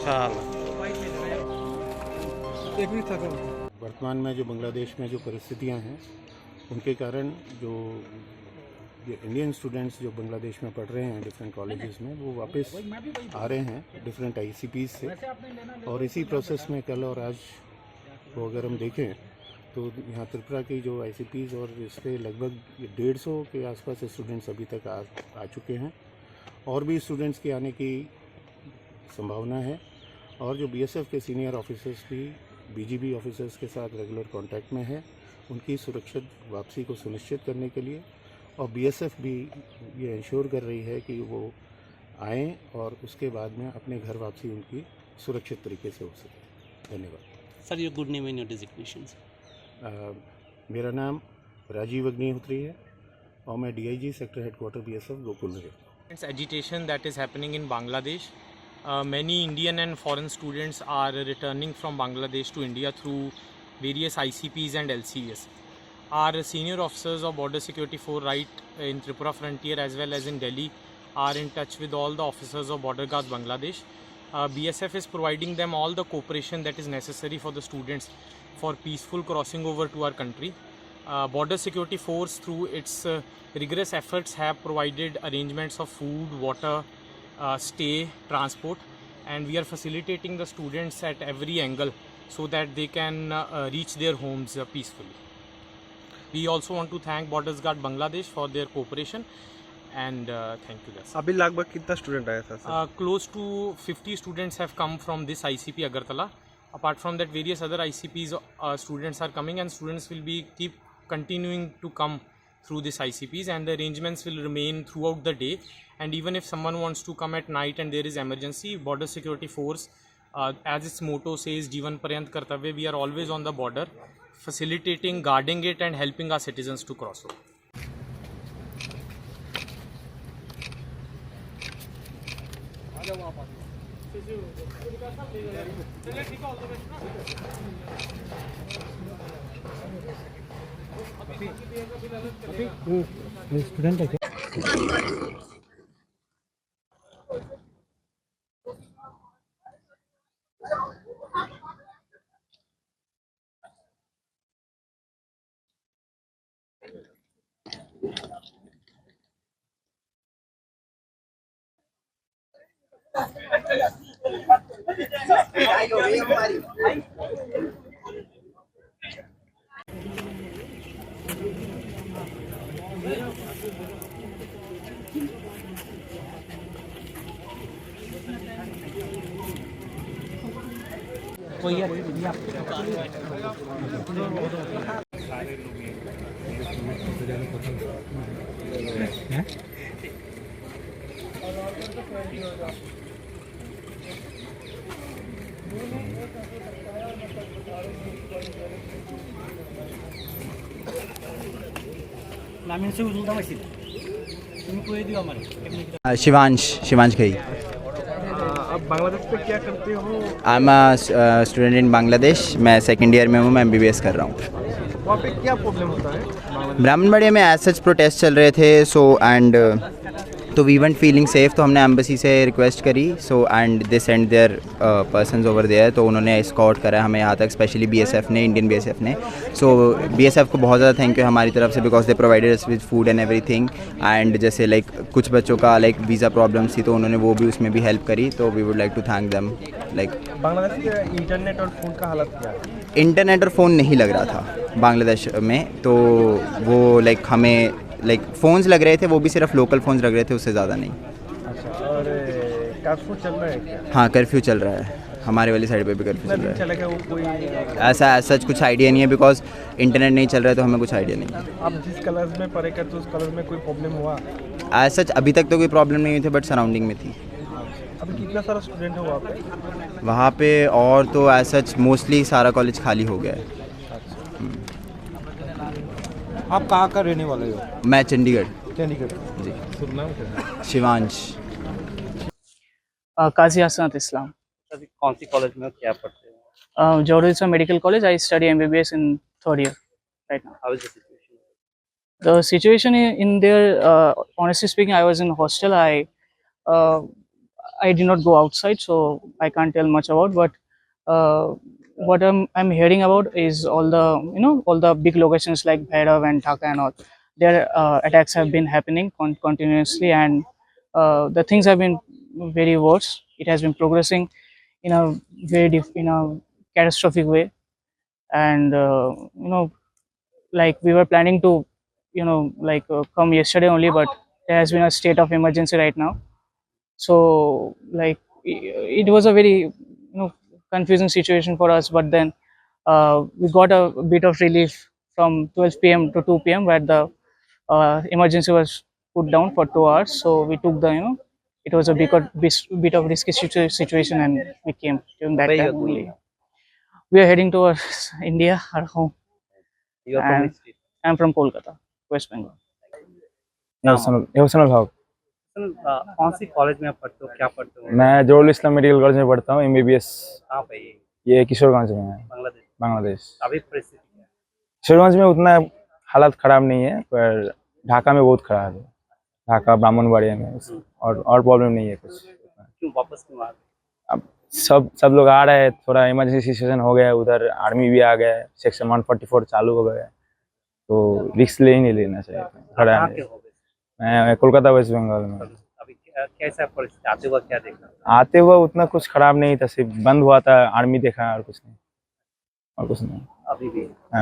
अच्छा हाल है। वर्तमान में जो बांग्लादेश में जो परिस्थितियां हैं उनके कारण जो ये इंडियन स्टूडेंट्स जो बांग्लादेश में पढ़ रहे हैं डिफरेंट कॉलेजेस में वो वापस आ रहे हैं डिफरेंट आईसीपीज से, और इसी प्रोसेस में कल और आज को अगर हम देखें तो यहाँ त्रिपुरा की जो आईसीपीज और इसके लगभग 150 के आसपास स्टूडेंट्स अभी तक आ चुके हैं, और भी स्टूडेंट्स के आने की संभावना है। और जो बीएसएफ के सीनियर ऑफिसर्स भी बीजीबी ऑफिसर्स के साथ रेगुलर कांटेक्ट में है उनकी सुरक्षित वापसी को सुनिश्चित करने के लिए, और बीएसएफ भी ये इंश्योर कर रही है कि वो आएँ और उसके बाद में अपने घर वापसी उनकी सुरक्षित तरीके से हो सके। धन्यवाद sir, your good name and your designation. मेरा नाम राजीव अग्निहोत्री है और मैं DIG sector headquarter BSF Gokul में रहता हूँ। It's agitation that is happening in Bangladesh. Many Indian and foreign students are returning from Bangladesh to India through various ICPs and LCS. Our senior officers of Border Security 4 right in Tripura frontier as well as in Delhi are in touch with all the officers of Border Guards Bangladesh. BSF is providing them all the cooperation that is necessary for the students for peaceful crossing over to our country. Border Security Force through its rigorous efforts have provided arrangements of food, water, stay, transport, and we are facilitating the students at every angle so that they can reach their homes peacefully. We also want to thank Borders Guard Bangladesh for their cooperation and thank you. अभी लगभग कितना student आया था sir? Close to 50 students have come from this ICP Agartala. Apart from that, various other ICPs students are coming, and students will be keep continuing to come through this ICPs, and the arrangements will remain throughout the day. And even if someone wants to come at night and there is emergency, Border Security Force, as its motto says, Jeevan Paryant Kartavya, we are always on the border, facilitating, guarding it and helping our citizens to cross over. Student है क्या? शिवांश खई। अब बांग्लादेश पे क्या करते हो? I am student in Bangladesh. मैं second year में हूँ, मैं एमबीबीएस कर रहा हूँ। वहाँ पे क्या प्रॉब्लम होता है? ब्राह्मणबाड़िया में एज सच प्रोटेस्ट चल रहे थे, सो एंड तो वी वेंट फीलिंग सेफ, तो हमने एम्बेसी से रिक्वेस्ट करी, so and they send their persons over there, तो उन्होंने एस्कॉर्ट करा हमें यहाँ तक, स्पेशली बीएसएफ ने, इंडियन बीएसएफ ने। सो बीएसएफ को बहुत ज़्यादा थैंक यू हमारी तरफ से, because they provided us with food and everything. And जैसे लाइक कुछ बच्चों का लाइक वीज़ा प्रॉब्लम्स थी, तो उन्होंने वो भी उसमें भी हेल्प करी, तो we would like to thank them. Like Bangladesh के इंटरनेट और फ़ोन का हालत क्या है? इंटरनेट और फ़ोन नहीं लग रहा था बांग्लादेश में, तो वो लाइक हमें लाइक फ़ोन्स लग रहे थे, वो भी सिर्फ लोकल फ़ोन्स लग रहे थे, उससे ज़्यादा नहीं। अच्छा, और कर्फ्यू चल रहा है क्या? हाँ, कर्फ्यू चल रहा है, हमारे वाली साइड पे भी कर्फ्यू चल रहा है। चलेगा वो कोई ऐसा सच कुछ आइडिया नहीं है, बिकॉज इंटरनेट नहीं चल रहा है, तो हमें कुछ आइडिया नहीं है। आप जिस कलर में पढ़े करते उस कलर में कोई प्रॉब्लम हुआ? ऐसा सच अभी तक तो कोई प्रॉब्लम नहीं हुई थी, बट सराउंडिंग में थी। अभी कितना सारा स्टूडेंट है वहाँ पे? वहाँ पे और तो ऐसा सच मोस्टली सारा कॉलेज खाली हो गया है। आप कहाँ का रहने वाले हो? मैं चंडीगढ़। चंडीगढ़ जी। शुभ नाम क्या है? शिवांश। काजी हसनत इस्लाम। कौन सी कॉलेज में क्या पढ़ते हो? Jordan Medical College. I study MBBS in third year right now. How is the situation? The situation in there, honestly speaking, I was in hostel. I did not go outside, so I can't tell much about. But what I'm hearing about is all the all the big locations like Bhairav and Dhaka and all. Their attacks have been happening continuously, and the things have been very worse. It has been progressing in a in a catastrophic way, and like we were planning to come yesterday only, but there has been a state of emergency right now. So like it was a very confusing situation for us, but then we got a bit of relief from 12 p.m. to 2 p.m. where the emergency was put down for 2 hours. So we took the it was a bit of risky situation, and we came during that Where you are time going only. now? We are heading towards India, our home. You are from And which state? I'm from Kolkata, West Bengal. Ehsanul हक। कौन सी college में आप पढ़ते हो, क्या पढ़ते हो? मैं जोरुल इस्लाम मेडिकल कॉलेज में पढ़ता हूँ, MBBS। कहाँ पे ये? ये किशोरगंज में है, बांग्लादेश। बांग्लादेश। अभी परिस्थिति क्या है? किशोरगंज में उतना हालत खराब नहीं है, पर ढाका में बहुत खराब है। ढाका ब्राह्मणबाड़िया में और प्रॉब्लम नहीं है कुछ। क्यों वापस क्यों आ गए? अब सब लोग आ रहे हैं, थोड़ा इमरजेंसी सिचुएशन हो गया, उधर आर्मी भी आ गया, सेक्शन 144 चालू हो गया, तो रिस्क नहीं लेना चाहिए। खड़ा कहाँ है। के हो गए? मैं कोलकाता वेस्ट बंगाल में। अभी कैसा परिस्थिति आते हुआ क्या देखा? आते हुआ उतना कुछ खराब नहीं था, सिर्फ बंद हुआ था, आर्मी देखा और कुछ नहीं। अभी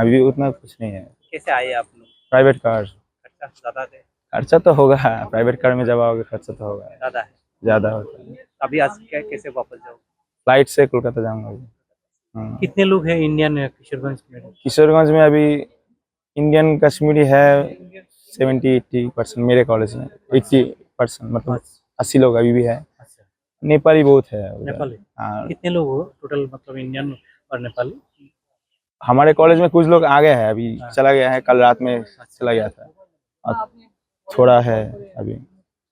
भी उतना कुछ नहीं है। कैसे आए आप लोग? Private car. खर्चा ज्यादा थे? खर्चा तो होगा, प्राइवेट कार में जब आओगे खर्चा तो होगा, ज्यादा है। ज्यादा होता है। अभी आज कैसे वापस जाओ? फ्लाइट से कोलकाता जाऊंगा अभी। कितने लोग हैं इंडियन किशोरगंज में? किशोरगंज में अभी इंडियन कश्मीरी है 70-80% मेरे कॉलेज में, 80% मतलब 80 लोग अभी भी है। अच्छा, नेपाली बहुत है उधर। नेपाली? हाँ, कितने लोग हो टोटल, मतलब इंडियन और नेपाली? हमारे कॉलेज में कुछ लोग आ गए हैं, अभी चला गया है, कल रात में चला गया था, और थोड़ा है अभी।